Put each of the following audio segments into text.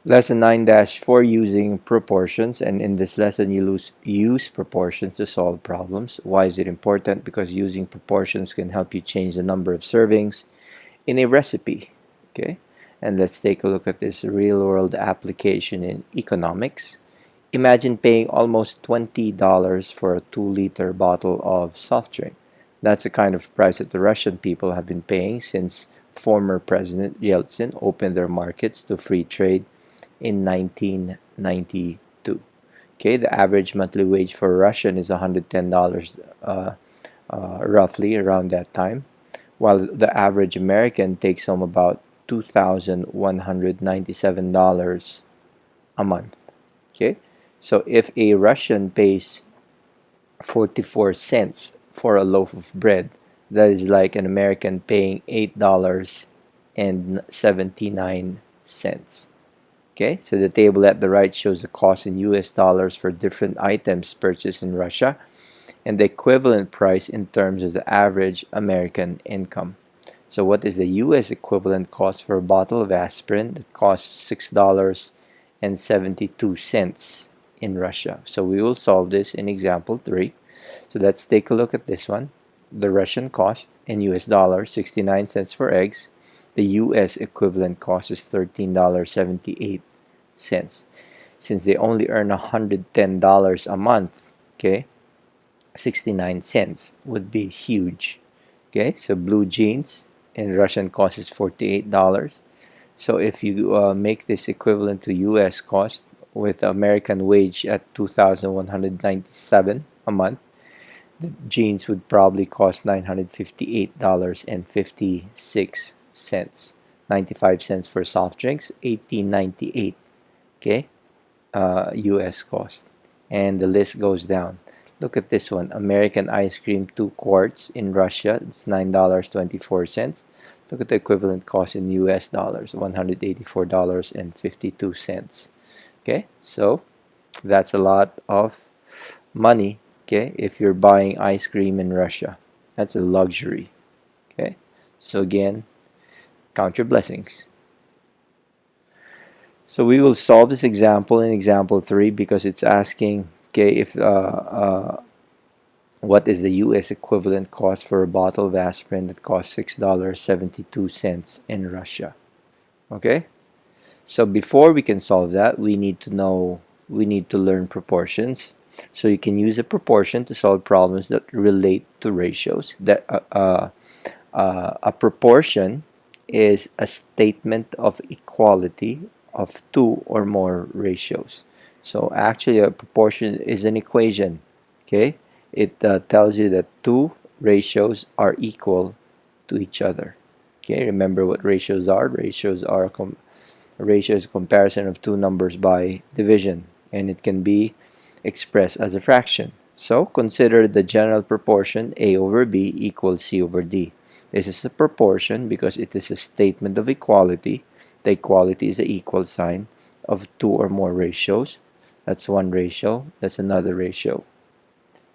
Lesson 9-4, using proportions, and in this lesson you use proportions to solve problems. Why is it important? Because using proportions can help you change the number of servings in a recipe. Okay, and let's take a look at this real-world application in economics. Imagine paying almost $20 for a 2-liter bottle of soft drink. That's the kind of price that the Russian people have been paying since former President Yeltsin opened their markets to free trade in 1992. Okay, the average monthly wage for a Russian is $110, roughly around that time, while the average American takes home about $2,197 a month. Okay, so if a Russian pays 44 cents for a loaf of bread, that is like an American paying $8.79. Okay, so the table at the right shows the cost in US dollars for different items purchased in Russia and the equivalent price in terms of the average American income. So what is the US equivalent cost for a bottle of aspirin that costs $6.72 in Russia? So we will solve this in example 3. So let's take a look at this one. The Russian cost in US dollars, 69 cents for eggs. The US equivalent cost is $13.78. Since they only earn $110 a month, okay, 69 cents would be huge. Okay, so blue jeans in Russian cost is $48. So if you make this equivalent to US cost with American wage at $2,197 a month, the jeans would probably cost $958.56. 95 cents for soft drinks, $18.98. Okay, US cost, and the list goes down. Look at this one. American ice cream 2 quarts in Russia, it's $9.24. Look at the equivalent cost in US dollars, $184.52. Okay, so that's a lot of money. Okay, if you're buying ice cream in Russia, that's a luxury. Okay, so again, count your blessings. So we will solve this example in example 3 because it's asking, okay, if what is the US equivalent cost for a bottle of aspirin that costs $6.72 in Russia? Okay, so before we can solve that, we need to learn proportions. So you can use a proportion to solve problems that relate to ratios. A proportion is a statement of equality of 2 or more ratios. So actually a proportion is an equation. Okay, it tells you that 2 ratios are equal to each other. Okay, remember what ratios are. A ratio is a comparison of 2 numbers by division, and it can be expressed as a fraction. So consider the general proportion A over B equals C over D. This is a proportion because it is a statement of equality. The equality is the equal sign of 2 or more ratios. That's one ratio. That's another ratio.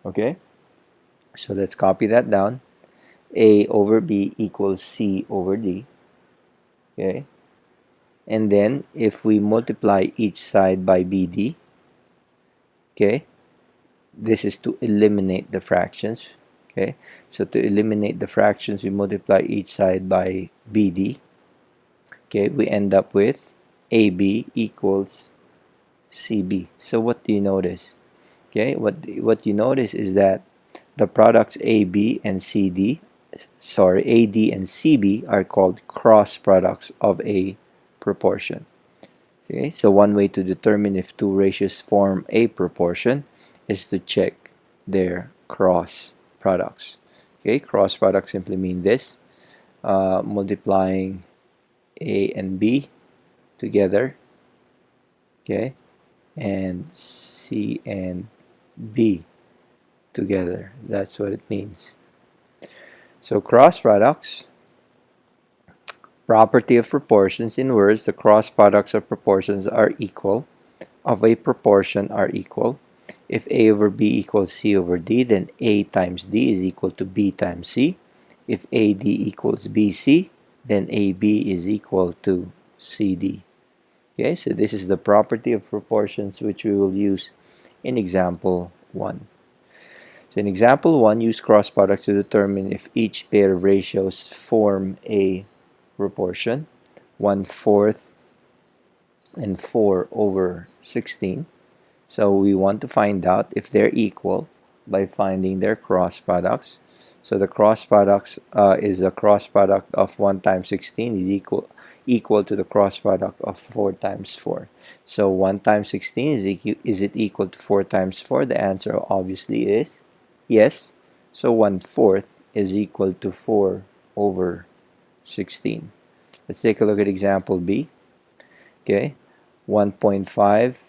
Okay? So let's copy that down. A over B equals C over D. Okay? And then if we multiply each side by BD, okay, this is to eliminate the fractions. Okay, so to eliminate the fractions, we multiply each side by BD. Okay, we end up with AB equals CB. So what do you notice? Okay, what you notice is that the products AB and CD, AD and CB are called cross products of a proportion. Okay, so one way to determine if 2 ratios form a proportion is to check their cross products. Okay, cross products simply mean this, multiplying A and B together, okay, and C and B together. That's what it means. So cross products, property of proportions. In words, the cross products of proportions are equal, of a proportion are equal. If A over B equals C over D, then A times D is equal to B times C. If AD equals BC, then AB is equal to CD. Okay, so this is the property of proportions which we will use in example 1. So in example 1, use cross products to determine if each pair of ratios form a proportion. 1/4 and 4/16. So we want to find out if they're equal by finding their cross products. So the cross products is the cross product of 1 times 16 is equal to the cross product of 4 times 4. So 1 times 16 is it equal to 4 times 4? The answer obviously is yes. So 1/4 is equal to 4/16. Let's take a look at example B. Okay, 1.5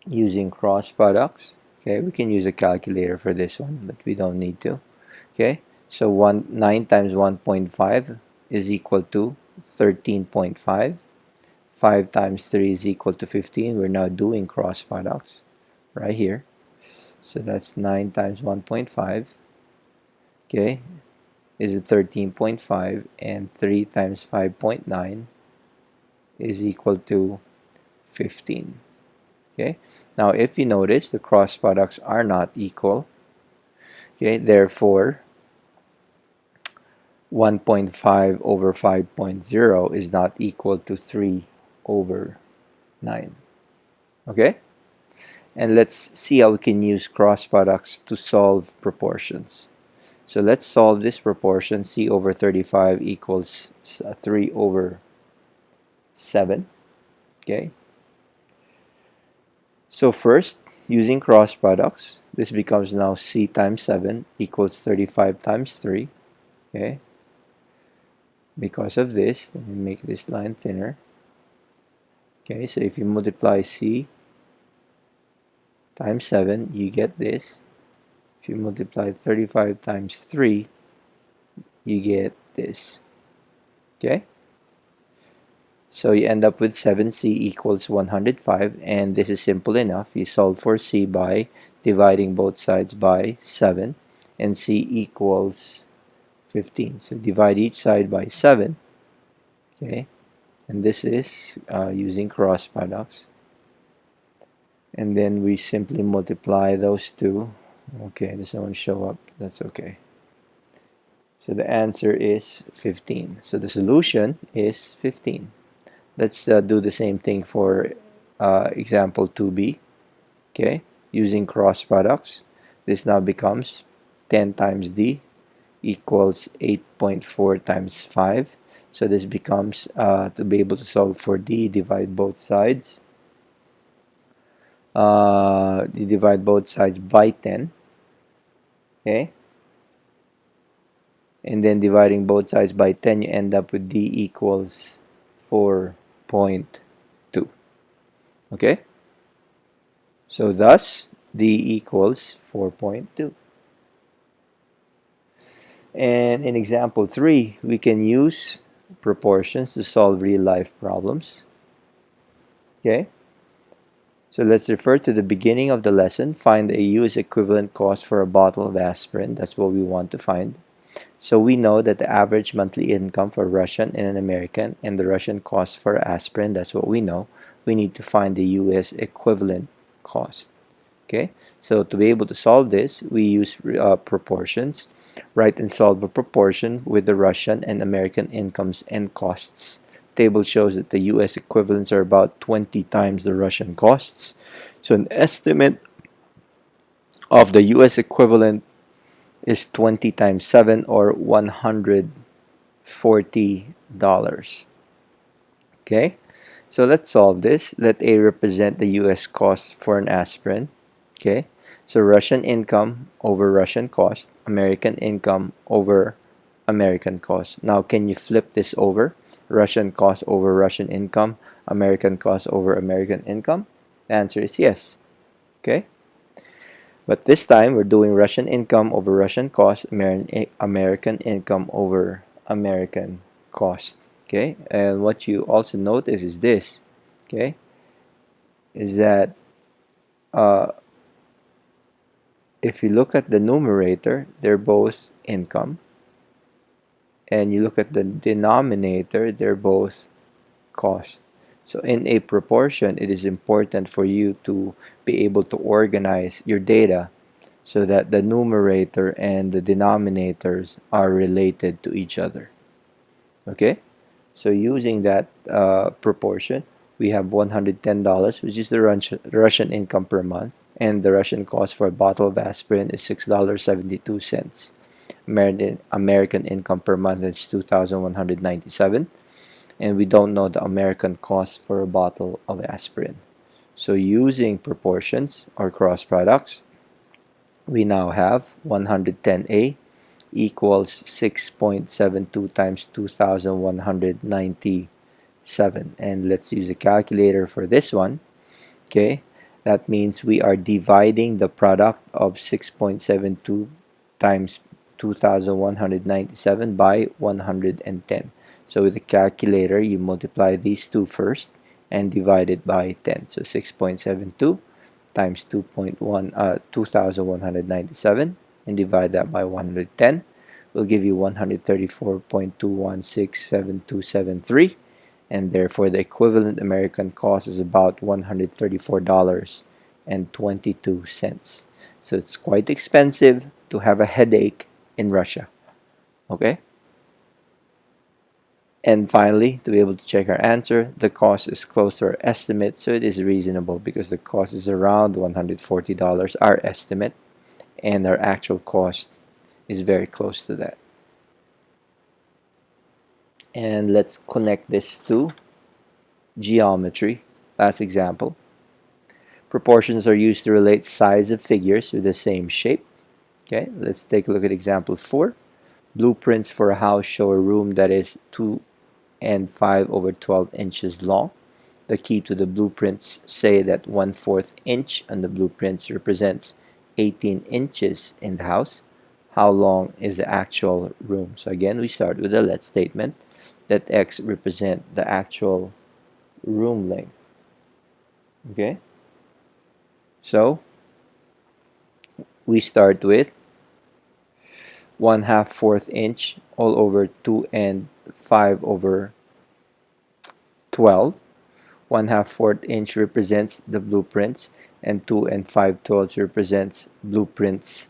using cross products. Okay, we can use a calculator for this one, but we don't need to. Okay, so 9 times 1.5 is equal to 13.5. 5 times 3 is equal to 15. We're now doing cross products right here. So that's 9 times 1.5. Okay, is 13.5, and 3 times 5.9 is equal to 15. Okay, now if you notice, the cross products are not equal. Okay, therefore 1.5 over 5.0 is not equal to 3/9. Okay, and let's see how we can use cross products to solve proportions. So let's solve this proportion. C over 35 equals 3/7. Okay, so first, using cross products, this becomes now C times 7 equals 35 times 3. Okay, because of this, let me make this line thinner. Okay, so if you multiply C times 7, you get this. If you multiply 35 times 3, you get this. Okay, so you end up with 7C equals 105, and this is simple enough. You solve for C by dividing both sides by 7, and C equals 15. So divide each side by 7. Okay, and this is using cross products. And then we simply multiply those two. Okay, this one show up. That's okay. So the answer is 15. So the solution is 15. Let's do the same thing for example 2b. Okay, using cross products, this now becomes 10 times d equals 8.4 times 5. So this becomes, to be able to solve for d, divide both sides. You divide both sides by 10. Okay, and then dividing both sides by 10, you end up with d equals 4.2. Okay, so thus d equals 4.2. And in example 3, we can use proportions to solve real life problems. Okay, so let's refer to the beginning of the lesson. Find a US equivalent cost for a bottle of aspirin. That's what we want to find. So we know that the average monthly income for Russian and an American, and the Russian cost for aspirin, that's what we know. We need to find the US equivalent cost. Okay, so to be able to solve this, we use proportions. Write and solve a proportion with the Russian and American incomes and costs. Table shows that the US equivalents are about 20 times the Russian costs. So an estimate of the US equivalent is 20 times 7, or $140. Okay, so let's solve this. Let A represent the US cost for an aspirin. Okay, so Russian income over Russian cost, American income over American cost. Now, can you flip this over? Russian cost over Russian income, American cost over American income? The answer is yes. Okay, but this time we're doing Russian income over Russian cost, American income over American cost. Okay, and what you also notice is this. Okay, is that if you look at the numerator, they're both income, and you look at the denominator, they're both cost. So in a proportion, it is important for you to be able to organize your data so that the numerator and the denominators are related to each other. Okay? So using that proportion, we have $110, which is the Russian income per month, and the Russian cost for a bottle of aspirin is $6.72. American income per month is 2,197, and we don't know the American cost for a bottle of aspirin. So using proportions or cross products, we now have 110A equals 6.72 times 2,197. And let's use a calculator for this one. Okay, that means we are dividing the product of 6.72 times 2,197 by 110. So with the calculator, you multiply these two first and divide it by 10. So 6.72 times 2,197 and divide that by 110 will give you 134.2167273, and therefore the equivalent American cost is about $134.22. So it's quite expensive to have a headache in Russia. Okay? And finally, to be able to check our answer, the cost is close to our estimate, so it is reasonable because the cost is around $140, our estimate, and our actual cost is very close to that. And let's connect this to geometry. Last example. Proportions are used to relate size of figures with the same shape. Okay, let's take a look at example 4. Blueprints for a house show a room that is 2 and 5 over 12 inches long. The key to the blueprints say that 1/4 inch on the blueprints represents 18 inches in the house. How long is the actual room? So again, we start with a let statement. Let X represent the actual room length. Okay? So we start with 1/2 inch all over 2 and 5 over 12. 1/2 inch represents the blueprints, and 2 and 5/12 represents blueprints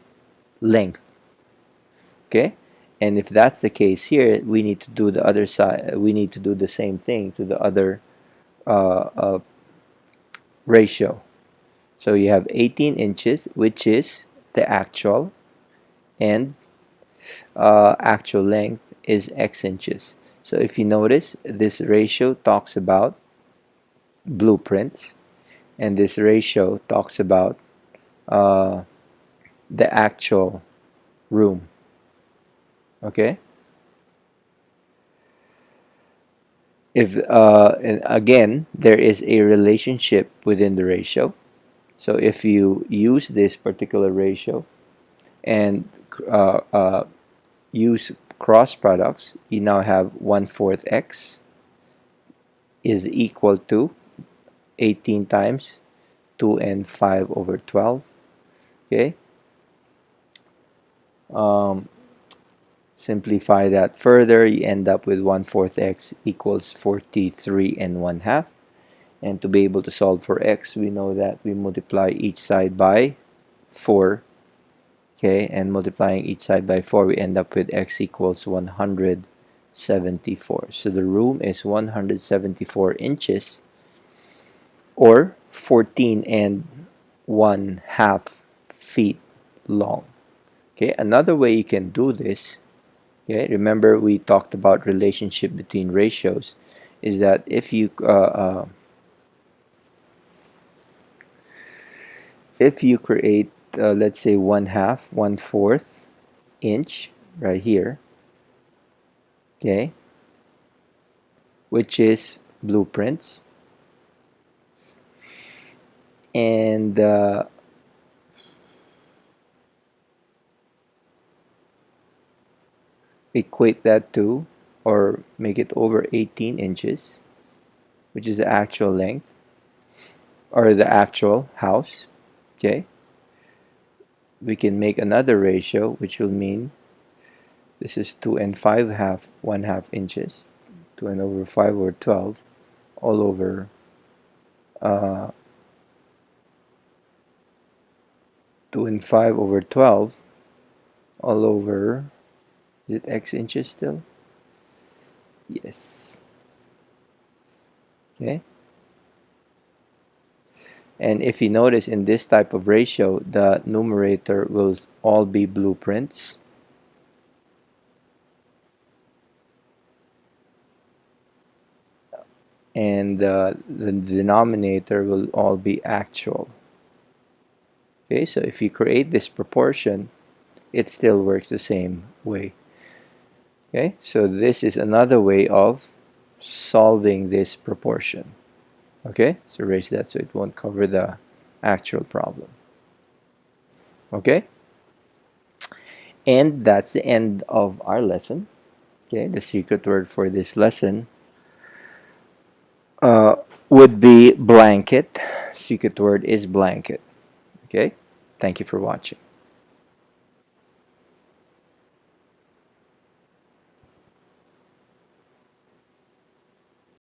length. Okay, and if that's the case here, we need to do the other side. We need to do the same thing to the other ratio. So you have 18 inches, which is the actual, and actual length is X inches. So if you notice, this ratio talks about blueprints, and this ratio talks about the actual room. Okay. If and again, there is a relationship within the ratio. So if you use this particular ratio and use cross products, you now have 1/4 X is equal to 18 times 2 and 5 over 12. Okay. Simplify that further, you end up with 1/4 X equals 43 and 1/2. And to be able to solve for X, we know that we multiply each side by 4. Okay, and multiplying each side by 4, we end up with X equals 174. So the room is 174 inches, or 14 and 1/2 feet long. Okay, another way you can do this, okay, remember we talked about relationship between ratios, is that if you create let's say 1/2, 1/4 inch right here, okay, which is blueprints, and equate that to, or make it over 18 inches, which is the actual length or the actual house. Okay, we can make another ratio, which will mean this is 2 and 5 1/2 inches, 2 and over 5 over 12, all over uh, 2 and 5 over 12 all over, is it x inches still? Yes. Okay. And if you notice in this type of ratio, the numerator will all be blueprints. And the denominator will all be actual. Okay, so if you create this proportion, it still works the same way. Okay, so this is another way of solving this proportion. Okay, so erase that so it won't cover the actual problem. Okay, and that's the end of our lesson. Okay, the secret word for this lesson would be blanket. Secret word is blanket. Okay, thank you for watching.